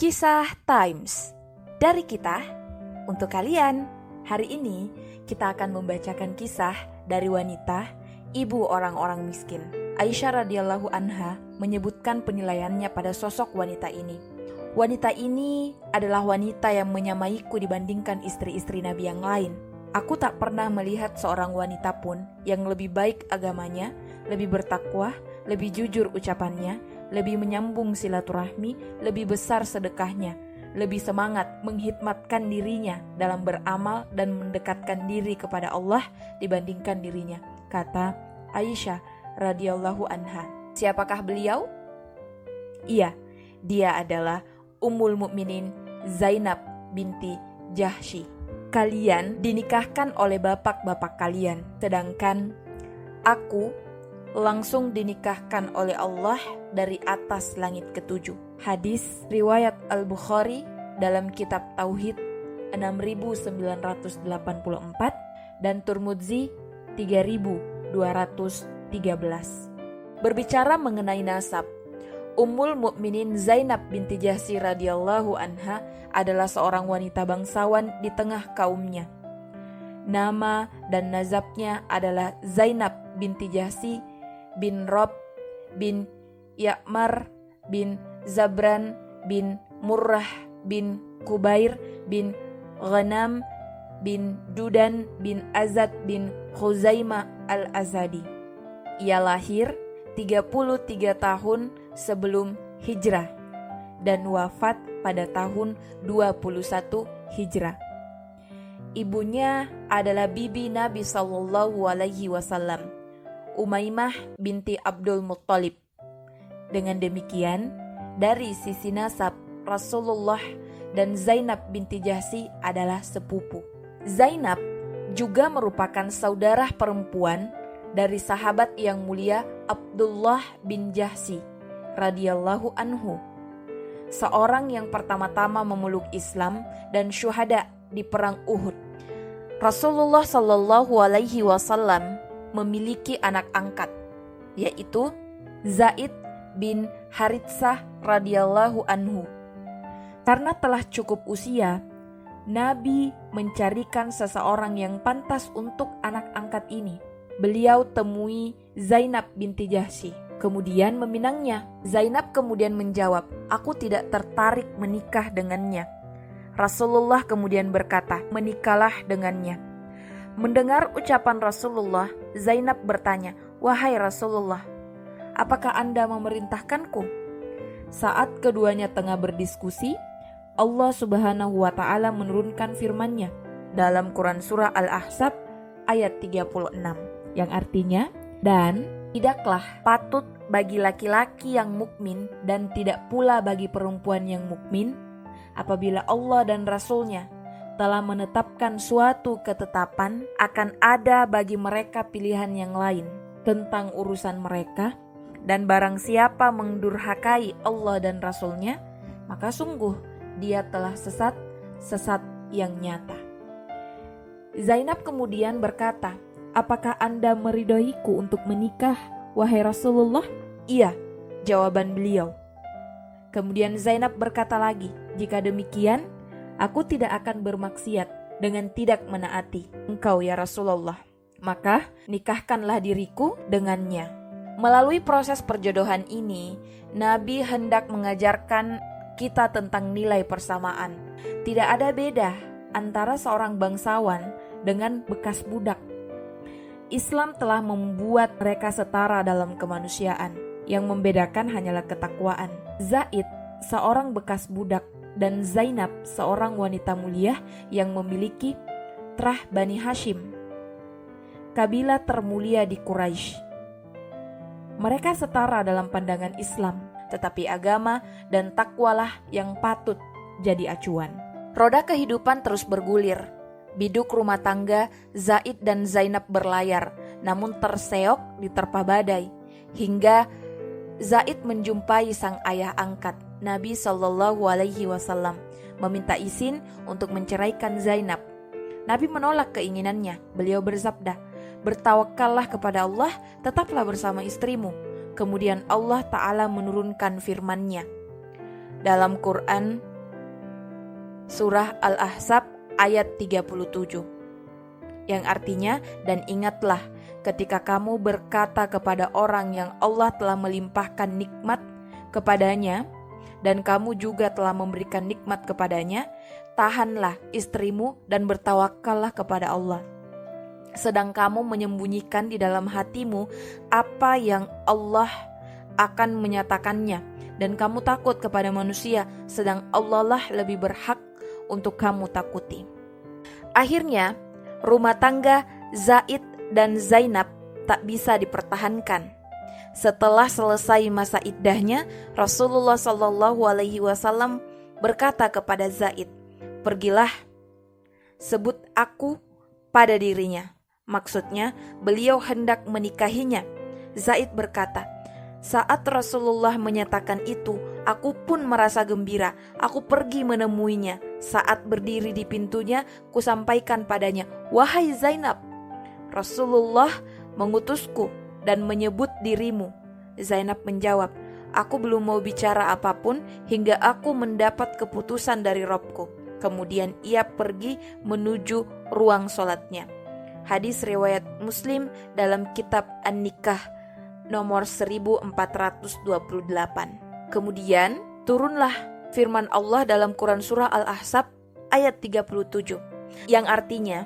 Kisah Times dari kita untuk kalian. Hari ini kita akan membacakan kisah dari wanita ibu orang-orang miskin. Aisyah radhiyallahu anha menyebutkan penilaiannya pada sosok wanita ini. Wanita ini adalah wanita yang menyamaiku dibandingkan istri-istri Nabi yang lain. Aku tak pernah melihat seorang wanita pun yang lebih baik agamanya, lebih bertakwa, lebih jujur ucapannya, lebih menyambung silaturahmi, lebih besar sedekahnya, lebih semangat menghikmatkan dirinya dalam beramal dan mendekatkan diri kepada Allah dibandingkan dirinya, kata Aisyah radhiyallahu anha. Siapakah beliau? Iya, dia adalah Ummul Mukminin Zainab binti Jahsy. Kalian dinikahkan oleh bapak-bapak kalian, sedangkan aku langsung dinikahkan oleh Allah dari atas langit ketujuh. Hadis riwayat Al-Bukhari dalam kitab Tauhid 6984 dan Turmudzi 3213. Berbicara mengenai nasab, Ummul Mukminin Zainab binti Jahsy radhiyallahu anha adalah seorang wanita bangsawan di tengah kaumnya. Nama dan nazabnya adalah Zainab binti Jahsy bin Rob bin Ya'mar bin Zabran bin Murrah bin Kubair bin Ghanam bin Dudan bin Azad bin Khuzaimah al-Azadi. Ia lahir 33 tahun sebelum hijrah dan wafat pada tahun 21 hijrah. Ibunya adalah bibi Nabi SAW, Umaymah binti Abdul Muttalib. Dengan demikian, dari sisi nasab, Rasulullah dan Zainab binti Jahsy adalah sepupu. Zainab juga merupakan saudara perempuan dari sahabat yang mulia Abdullah bin Jahsy radhiyallahu anhu, seorang yang pertama-tama memeluk Islam dan syuhada di perang Uhud. Rasulullah SAW memiliki anak angkat, yaitu Zaid bin Haritsah radhiyallahu anhu. Karena telah cukup usia, Nabi mencarikan seseorang yang pantas untuk anak angkat ini. Beliau temui Zainab binti Jahsy, kemudian meminangnya. Zainab kemudian menjawab, "Aku tidak tertarik menikah dengannya." Rasulullah kemudian berkata, "Menikahlah dengannya." Mendengar ucapan Rasulullah, Zainab bertanya, "Wahai Rasulullah, apakah Anda memerintahkanku?" Saat keduanya tengah berdiskusi, Allah Subhanahu wa Ta'ala menurunkan firman-Nya dalam Quran Surah Al-Ahzab ayat 36, yang artinya, "Dan tidaklah patut bagi laki-laki yang mukmin dan tidak pula bagi perempuan yang mukmin apabila Allah dan Rasul-Nya telah menetapkan suatu ketetapan akan ada bagi mereka pilihan yang lain tentang urusan mereka, dan barang siapa mendurhakai Allah dan Rasul-Nya, maka sungguh dia telah sesat yang nyata." Zainab kemudian berkata, "Apakah Anda meridhoiku untuk menikah, wahai Rasulullah?" "Iya," jawaban beliau. Kemudian Zainab berkata lagi, "Jika demikian, aku tidak akan bermaksiat dengan tidak menaati engkau ya Rasulullah. Maka nikahkanlah diriku dengannya." Melalui proses perjodohan ini, Nabi hendak mengajarkan kita tentang nilai persamaan. Tidak ada beda antara seorang bangsawan dengan bekas budak. Islam telah membuat mereka setara dalam kemanusiaan. Yang membedakan hanyalah ketakwaan. Zaid, seorang bekas budak, dan Zainab, seorang wanita mulia yang memiliki trah Bani Hashim, kabilah termulia di Quraisy. Mereka setara dalam pandangan Islam, tetapi agama dan takwalah yang patut jadi acuan. Roda kehidupan terus bergulir. Biduk rumah tangga Zaid dan Zainab berlayar, namun terseok diterpa badai, hingga Zaid menjumpai sang ayah angkat, Nabi SAW, meminta izin untuk menceraikan Zainab. Nabi menolak keinginannya. Beliau bersabda, "Bertawakallah kepada Allah, tetaplah bersama istrimu." Kemudian Allah Ta'ala menurunkan firman-Nya dalam Quran Surah Al-Ahzab ayat 37. Yang artinya, dan ingatlah ketika kamu berkata kepada orang yang Allah telah melimpahkan nikmat kepadanya, dan kamu juga telah memberikan nikmat kepadanya, tahanlah istrimu dan bertawakallah kepada Allah. Sedang kamu menyembunyikan di dalam hatimu apa yang Allah akan menyatakannya, dan kamu takut kepada manusia, sedang Allah lah lebih berhak untuk kamu takuti. Akhirnya, rumah tangga Zaid dan Zainab tak bisa dipertahankan. Setelah selesai masa iddahnya, Rasulullah SAW berkata kepada Zaid, "Pergilah, sebut aku pada dirinya." Maksudnya, beliau hendak menikahinya. Zaid berkata, "Saat Rasulullah menyatakan itu, aku pun merasa gembira. Aku pergi menemuinya. Saat berdiri di pintunya, kusampaikan padanya, 'Wahai Zainab, Rasulullah mengutusku dan menyebut dirimu.' Zainab menjawab, 'Aku belum mau bicara apapun hingga aku mendapat keputusan dari Robku.' Kemudian ia pergi menuju ruang sholatnya." Hadis riwayat Muslim dalam kitab An-Nikah nomor 1428. Kemudian turunlah firman Allah dalam Quran surah Al-Ahzab ayat 37, yang artinya,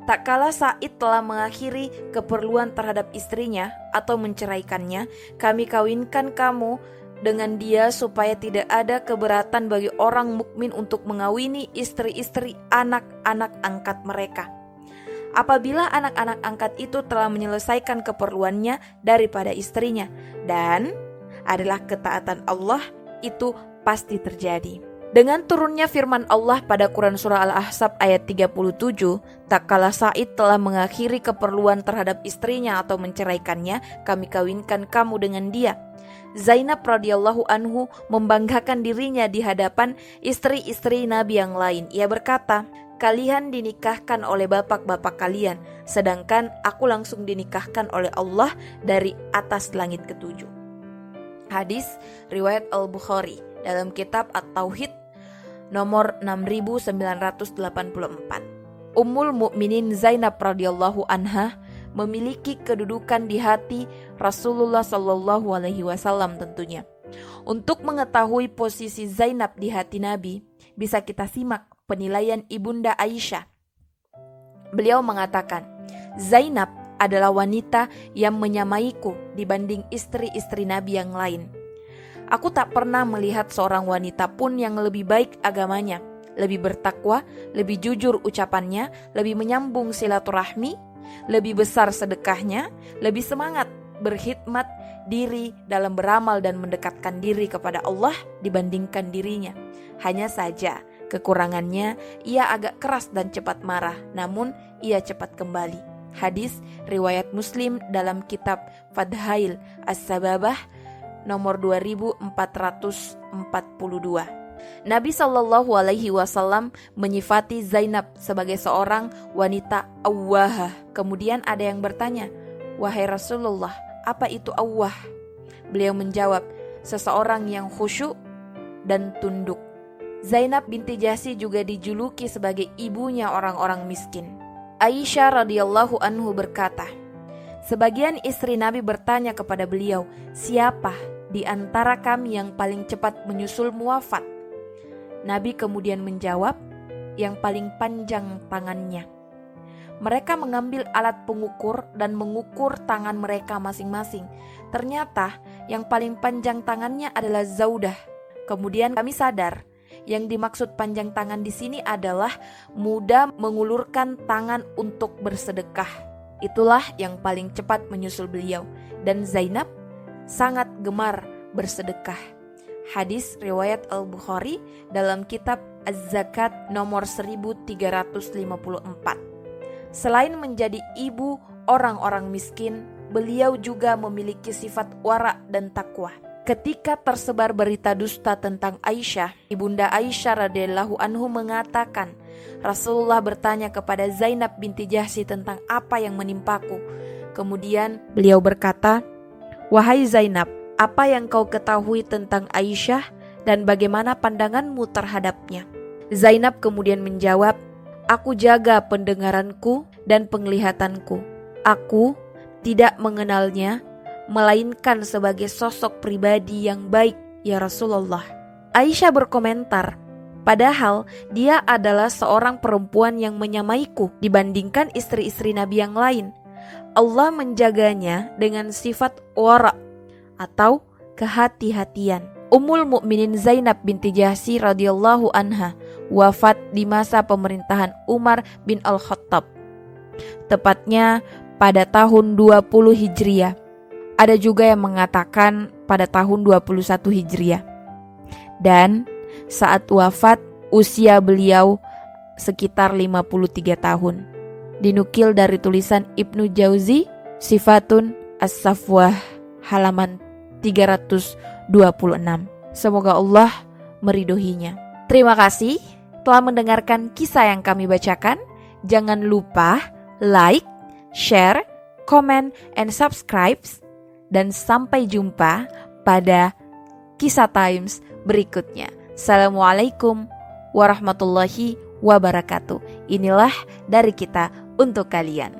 tak kala Said telah mengakhiri keperluan terhadap istrinya atau menceraikannya, kami kawinkan kamu dengan dia supaya tidak ada keberatan bagi orang mukmin untuk mengawini istri-istri anak-anak angkat mereka, apabila anak-anak angkat itu telah menyelesaikan keperluannya daripada istrinya, dan adalah ketaatan Allah itu pasti terjadi. Dengan turunnya firman Allah pada Quran surah Al-Ahzab ayat 37, tak kala Said telah mengakhiri keperluan terhadap istrinya atau menceraikannya, kami kawinkan kamu dengan dia. Zainab radhiyallahu anhu membanggakan dirinya di hadapan istri-istri Nabi yang lain. Ia berkata, "Kalian dinikahkan oleh bapak-bapak kalian, sedangkan aku langsung dinikahkan oleh Allah dari atas langit ketujuh." Hadis riwayat Al-Bukhari dalam kitab At-Tauhid nomor 6984. Ummul Mukminin Zainab radhiyallahu anha memiliki kedudukan di hati Rasulullah SAW tentunya. Untuk mengetahui posisi Zainab di hati Nabi, bisa kita simak penilaian Ibunda Aisyah. Beliau mengatakan, "Zainab adalah wanita yang menyamaiku dibanding istri-istri Nabi yang lain. Aku tak pernah melihat seorang wanita pun yang lebih baik agamanya, lebih bertakwa, lebih jujur ucapannya, lebih menyambung silaturahmi, lebih besar sedekahnya, lebih semangat berkhidmat diri dalam beramal dan mendekatkan diri kepada Allah dibandingkan dirinya. Hanya saja kekurangannya, ia agak keras dan cepat marah, namun ia cepat kembali." Hadis riwayat Muslim dalam kitab Fadhail As-Sababah nomor 2442. Nabi SAW menyifati Zainab sebagai seorang wanita awwahah. Kemudian ada yang bertanya, "Wahai Rasulullah, apa itu awwah?" Beliau menjawab, "Seseorang yang khusyuk dan tunduk." Zainab binti Jahsy juga dijuluki sebagai ibunya orang-orang miskin. Aisyah radhiyallahu anhu berkata, sebagian istri Nabi bertanya kepada beliau, "Siapa di antara kami yang paling cepat menyusul wafat?" Nabi kemudian menjawab, "Yang paling panjang tangannya." Mereka mengambil alat pengukur dan mengukur tangan mereka masing-masing. Ternyata yang paling panjang tangannya adalah Zaudah. Kemudian kami sadar, yang dimaksud panjang tangan di sini adalah mudah mengulurkan tangan untuk bersedekah. Itulah yang paling cepat menyusul beliau. Dan Zainab sangat gemar bersedekah. Hadis riwayat Al-Bukhari dalam kitab Az-Zakat nomor 1354. Selain menjadi ibu orang-orang miskin, beliau juga memiliki sifat wara dan takwa. Ketika tersebar berita dusta tentang Aisyah, Ibunda Aisyah radhiyallahu anhu mengatakan, Rasulullah bertanya kepada Zainab binti Jahsy tentang apa yang menimpaku. Kemudian beliau berkata, "Wahai Zainab, apa yang kau ketahui tentang Aisyah dan bagaimana pandanganmu terhadapnya?" Zainab kemudian menjawab, "Aku jaga pendengaranku dan penglihatanku. Aku tidak mengenalnya, melainkan sebagai sosok pribadi yang baik, ya Rasulullah." Aisyah berkomentar, "Padahal dia adalah seorang perempuan yang menyamaiku dibandingkan istri-istri Nabi yang lain. Allah menjaganya dengan sifat wara atau kehati-hatian." Ummul Mukminin Zainab binti Jahsy radhiyallahu anha wafat di masa pemerintahan Umar bin Al-Khattab, tepatnya pada tahun 20 Hijriah. Ada juga yang mengatakan pada tahun 21 Hijriah. Dan saat wafat usia beliau sekitar 53 tahun. Dinukil dari tulisan Ibnu Jauzi, Sifatun As-Safwah, halaman 326. Semoga Allah meridhoinya. Terima kasih telah mendengarkan kisah yang kami bacakan. Jangan lupa like, share, comment, and subscribe. Dan sampai jumpa pada Kisah Times berikutnya. Assalamualaikum warahmatullahi wabarakatuh. Inilah dari kita untuk kalian.